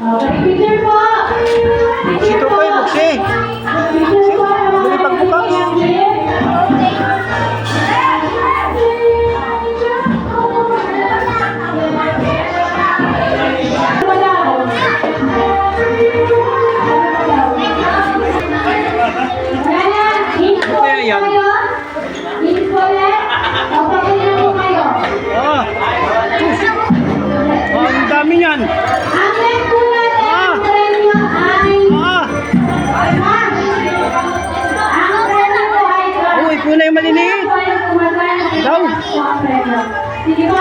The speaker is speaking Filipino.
Okay, picture po. Si Tutoy, buksi. Picture po. Bili pagbukas. Kaya yan. Ah. Oh, ang dami niyan. Uy, punay maliliit. Daw. Sige po,